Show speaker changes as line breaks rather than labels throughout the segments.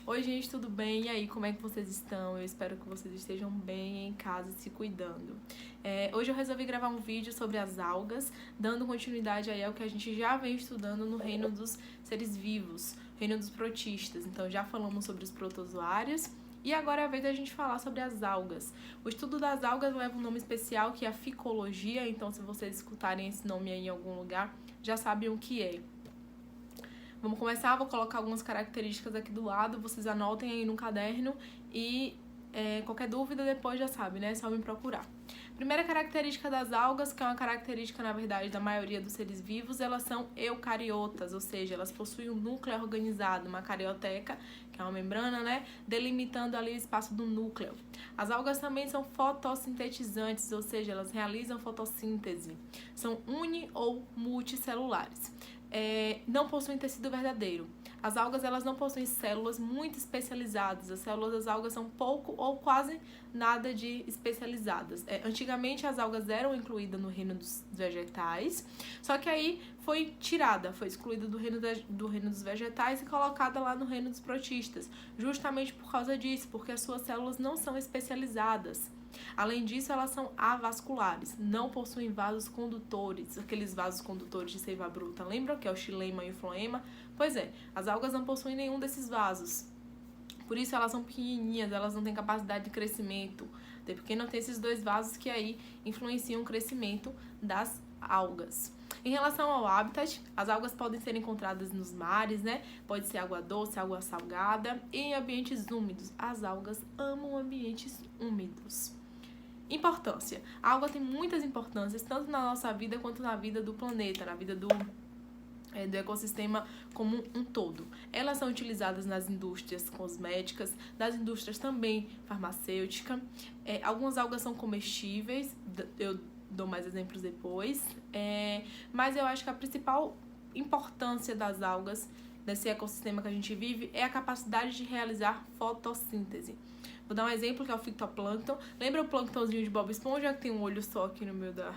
Oi, gente, tudo bem? E aí, como é que vocês estão? Eu espero que vocês estejam bem em casa, se cuidando. Hoje eu resolvi gravar um vídeo sobre as algas, dando continuidade aí ao que a gente já vem estudando no reino dos seres vivos, reino dos protistas. Então, já falamos sobre os protozoários e agora é a vez da gente falar sobre as algas. O estudo das algas leva um nome especial que é a ficologia, então se vocês escutarem esse nome aí em algum lugar, já sabem o que é. Vamos começar, vou colocar algumas características aqui do lado, vocês anotem aí no caderno e qualquer dúvida depois já sabe, né? É só me procurar. Primeira característica das algas, que é uma característica, na verdade, da maioria dos seres vivos, elas são eucariotas, ou seja, elas possuem um núcleo organizado, uma carioteca, que é uma membrana, né? Delimitando ali o espaço do núcleo. As algas também são fotossintetizantes, ou seja, elas realizam fotossíntese. São uni- ou multicelulares. Não possuem tecido verdadeiro. As algas elas não possuem células muito especializadas. As células das algas são pouco ou quase nada de especializadas. Antigamente as algas eram incluídas no reino dos vegetais, só que aí foi tirada, foi excluída do reino dos vegetais e colocada lá no reino dos protistas, justamente por causa disso, porque as suas células não são especializadas. Além disso, elas são avasculares, não possuem vasos condutores, aqueles vasos condutores de seiva bruta, lembram que é o xilema e o floema? Pois é, as algas não possuem nenhum desses vasos, por isso elas são pequenininhas, elas não têm capacidade de crescimento, até porque não tem esses dois vasos que aí influenciam o crescimento das algas. Em relação ao habitat, as algas podem ser encontradas nos mares, né? Pode ser água doce, água salgada e em ambientes úmidos. As algas amam ambientes úmidos. Importância. A alga tem muitas importâncias, tanto na nossa vida quanto na vida do planeta, na vida do ecossistema como um todo. Elas são utilizadas nas indústrias cosméticas, nas indústrias também farmacêuticas. Algumas algas são comestíveis, eu dou mais exemplos depois, mas eu acho que a principal importância das algas nesse ecossistema que a gente vive é a capacidade de realizar fotossíntese. Vou dar um exemplo que é o fitoplâncton. Lembra o plânctonzinho de Bob Esponja que tem um olho só aqui no meio da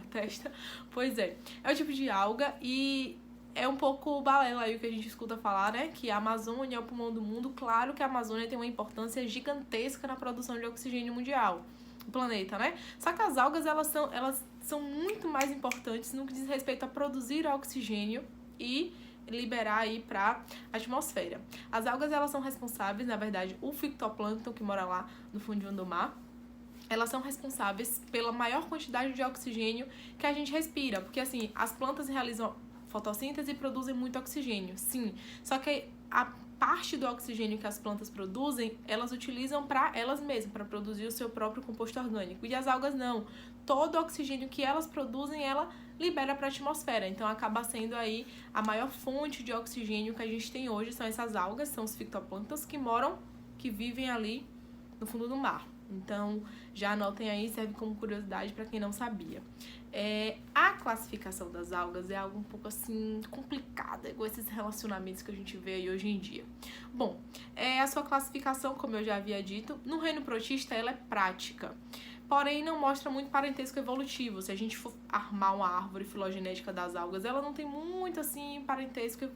testa? Pois é o tipo de alga e é um pouco balela aí o que a gente escuta falar, né? Que a Amazônia é o pulmão do mundo. Claro que a Amazônia tem uma importância gigantesca na produção de oxigênio mundial, do planeta, né? Só que as algas, elas são muito mais importantes no que diz respeito a produzir oxigênio e liberar aí para a atmosfera. As algas, elas são responsáveis, na verdade, o fitoplâncton que mora lá no fundinho do mar, elas são responsáveis pela maior quantidade de oxigênio que a gente respira, porque assim, as plantas realizam fotossíntese e produzem muito oxigênio, sim, só que a parte do oxigênio que as plantas produzem, elas utilizam para elas mesmas, para produzir o seu próprio composto orgânico, e as algas não. Todo o oxigênio que elas produzem, ela libera para a atmosfera, então acaba sendo aí a maior fonte de oxigênio que a gente tem hoje, são essas algas, são os fitoplânctons que vivem ali no fundo do mar. Então, já anotem aí, serve como curiosidade para quem não sabia. A classificação das algas é algo um pouco assim complicada, com esses relacionamentos que a gente vê aí hoje em dia. Bom, a sua classificação, como eu já havia dito, no reino protista ela é prática, porém não mostra muito parentesco evolutivo. Se a gente for armar uma árvore filogenética das algas, ela não tem muito assim parentesco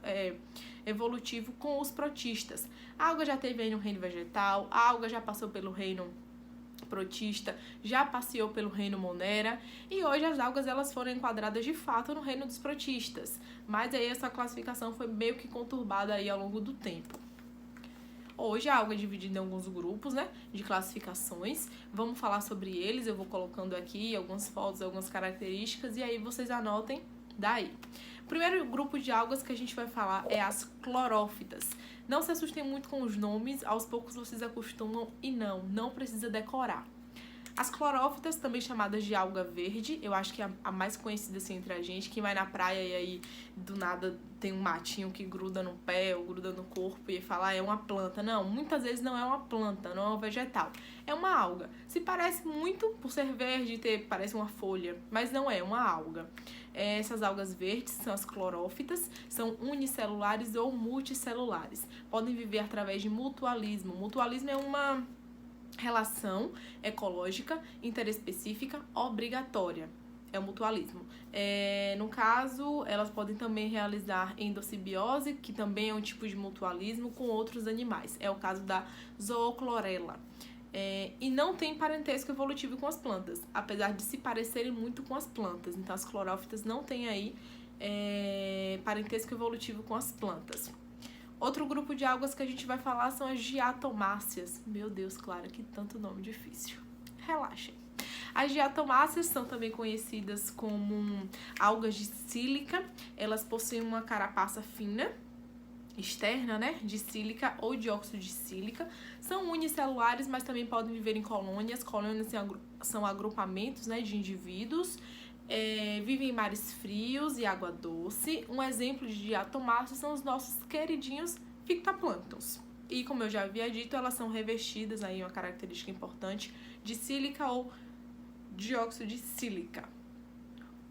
evolutivo com os protistas. A alga já teve aí no reino vegetal, a alga já passou pelo reino protista, já passeou pelo reino monera e hoje as algas elas foram enquadradas de fato no reino dos protistas, mas aí essa classificação foi meio que conturbada aí ao longo do tempo. Hoje a alga é dividida em alguns grupos, né, de classificações. Vamos falar sobre eles, eu vou colocando aqui algumas fotos, algumas características e aí vocês anotem daí. O primeiro grupo de algas que a gente vai falar é as clorófitas. Não se assustem muito com os nomes, aos poucos vocês acostumam e não precisa decorar. As clorófitas, também chamadas de alga verde, eu acho que é a mais conhecida assim entre a gente, que vai na praia e aí do nada tem um matinho que gruda no pé ou gruda no corpo e fala, é uma planta. Não, muitas vezes não é uma planta, não é um vegetal, é uma alga. Se parece muito por ser verde, parece uma folha, mas não é uma alga. Essas algas verdes são as clorófitas, são unicelulares ou multicelulares. Podem viver através de mutualismo. Mutualismo é uma relação ecológica interespecífica obrigatória. É o mutualismo. No caso, elas podem também realizar endossimbiose, que também é um tipo de mutualismo com outros animais. É o caso da zooclorella. E não tem parentesco evolutivo com as plantas, apesar de se parecerem muito com as plantas. Então, as clorófitas não têm aí parentesco evolutivo com as plantas. Outro grupo de algas que a gente vai falar são as diatomáceas. Meu Deus, Clara, que tanto nome difícil. Relaxem. As diatomáceas são também conhecidas como algas de sílica. Elas possuem uma carapaça fina, externa, né, de sílica ou dióxido de sílica. São unicelulares, mas também podem viver em colônias. Colônias são agrupamentos, né, de indivíduos. Vivem em mares frios e água doce. Um exemplo de diatomáceas são os nossos queridinhos fitoplânctons. E como eu já havia dito, elas são revestidas, aí uma característica importante, de sílica ou dióxido de sílica.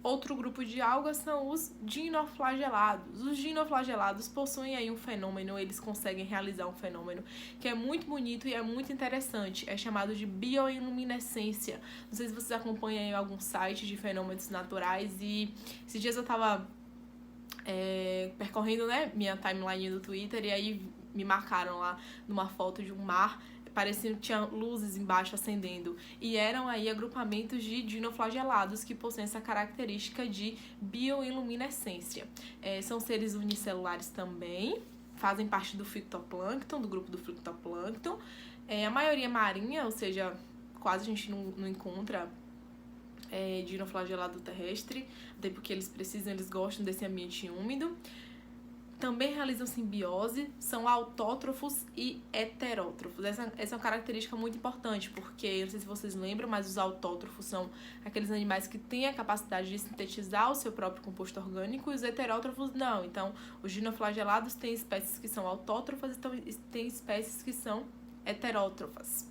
Outro grupo de algas são os dinoflagelados. Os dinoflagelados possuem aí um fenômeno, eles conseguem realizar um fenômeno que é muito bonito e é muito interessante. É chamado de bioiluminescência. Não sei se vocês acompanham aí algum site de fenômenos naturais, e esses dias eu tava percorrendo, né, minha timeline do Twitter, e aí me marcaram lá numa foto de um mar, parecia que tinha luzes embaixo acendendo, e eram aí agrupamentos de dinoflagelados que possuem essa característica de bioiluminescência. São seres unicelulares também, fazem parte do fitoplâncton, do grupo do fitoplâncton. A maioria marinha, ou seja, quase a gente não encontra dinoflagelado terrestre, até porque eles gostam desse ambiente úmido. Também realizam simbiose, são autótrofos e heterótrofos. Essa é uma característica muito importante, porque, não sei se vocês lembram, mas os autótrofos são aqueles animais que têm a capacidade de sintetizar o seu próprio composto orgânico, e os heterótrofos não. Então, os dinoflagelados têm espécies que são autótrofas e têm espécies que são heterótrofas.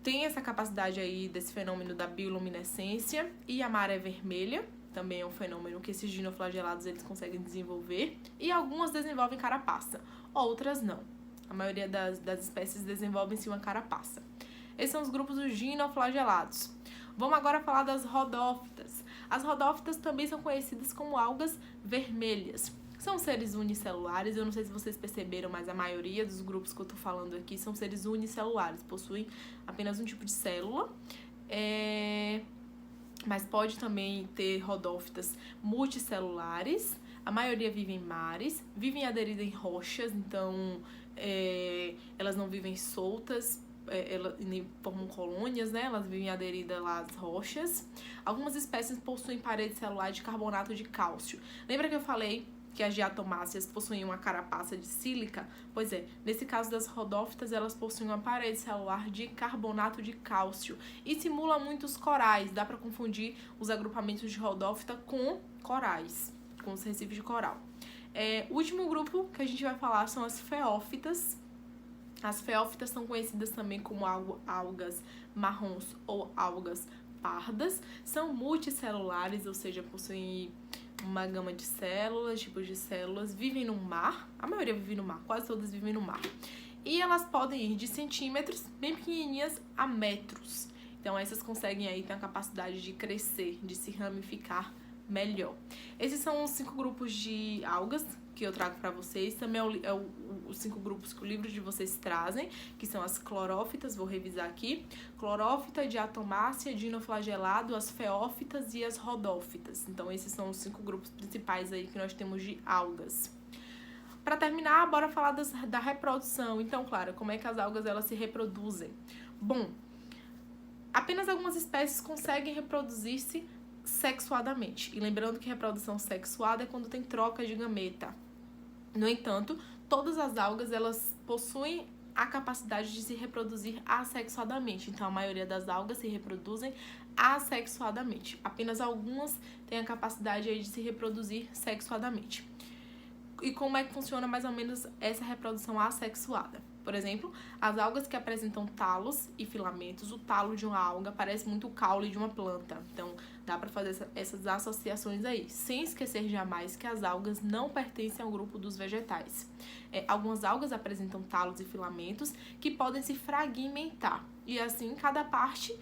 Tem essa capacidade aí desse fenômeno da bioluminescência, e a maré vermelha também é um fenômeno que esses dinoflagelados eles conseguem desenvolver, e algumas desenvolvem carapaça, outras não. A maioria das espécies desenvolvem sim uma carapaça. Esses são os grupos dos dinoflagelados. Vamos agora falar das rodófitas. As rodófitas também são conhecidas como algas vermelhas. São seres unicelulares, eu não sei se vocês perceberam, mas a maioria dos grupos que eu tô falando aqui são seres unicelulares, possuem apenas um tipo de célula. Mas pode também ter rodófitas multicelulares. A maioria vive em mares, vivem aderidas em rochas, então elas não vivem soltas, nem formam colônias, né? Elas vivem aderidas lá às rochas. Algumas espécies possuem parede celular de carbonato de cálcio. Lembra que eu falei que as diatomáceas possuem uma carapaça de sílica? Pois é, nesse caso das rodófitas, elas possuem uma parede celular de carbonato de cálcio e simula muitos corais. Dá para confundir os agrupamentos de rodófita com corais, com os recifes de coral. O último grupo que a gente vai falar são as feófitas. As feófitas são conhecidas também como algas marrons ou algas pardas. São multicelulares, ou seja, possuem uma gama de células, tipos de células, vivem no mar, a maioria vive no mar, quase todas vivem no mar. E elas podem ir de centímetros, bem pequenininhas, a metros. Então essas conseguem aí ter a capacidade de crescer, de se ramificar melhor. Esses são os 5 grupos de algas que eu trago para vocês. Também os 5 grupos que o livro de vocês trazem, que são as clorófitas, vou revisar aqui: clorófita, diatomácea, dinoflagelado, as feófitas e as rodófitas. Então esses são os 5 grupos principais aí que nós temos de algas. Para terminar, bora falar da reprodução. Então, claro, como é que as algas elas se reproduzem? Bom, apenas algumas espécies conseguem reproduzir-se sexuadamente. E lembrando que reprodução sexuada é quando tem troca de gameta. No entanto, todas as algas elas possuem a capacidade de se reproduzir assexuadamente. Então, a maioria das algas se reproduzem assexuadamente. Apenas algumas têm a capacidade aí de se reproduzir sexuadamente. E como é que funciona mais ou menos essa reprodução assexuada? Por exemplo, as algas que apresentam talos e filamentos. O talo de uma alga parece muito o caule de uma planta. Então, dá para fazer essas associações aí. Sem esquecer jamais que as algas não pertencem ao grupo dos vegetais. Algumas algas apresentam talos e filamentos que podem se fragmentar. E assim, cada parte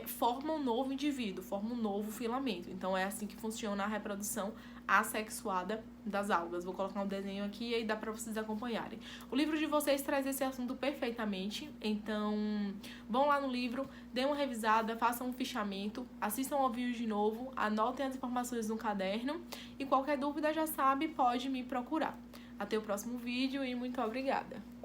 forma um novo indivíduo, forma um novo filamento. Então é assim que funciona a reprodução assexuada das algas. Vou colocar um desenho aqui e aí dá para vocês acompanharem. O livro de vocês traz esse assunto perfeitamente, então vão lá no livro, dêem uma revisada, façam um fichamento, assistam ao vídeo de novo, anotem as informações no caderno e qualquer dúvida já sabe, pode me procurar. Até o próximo vídeo e muito obrigada!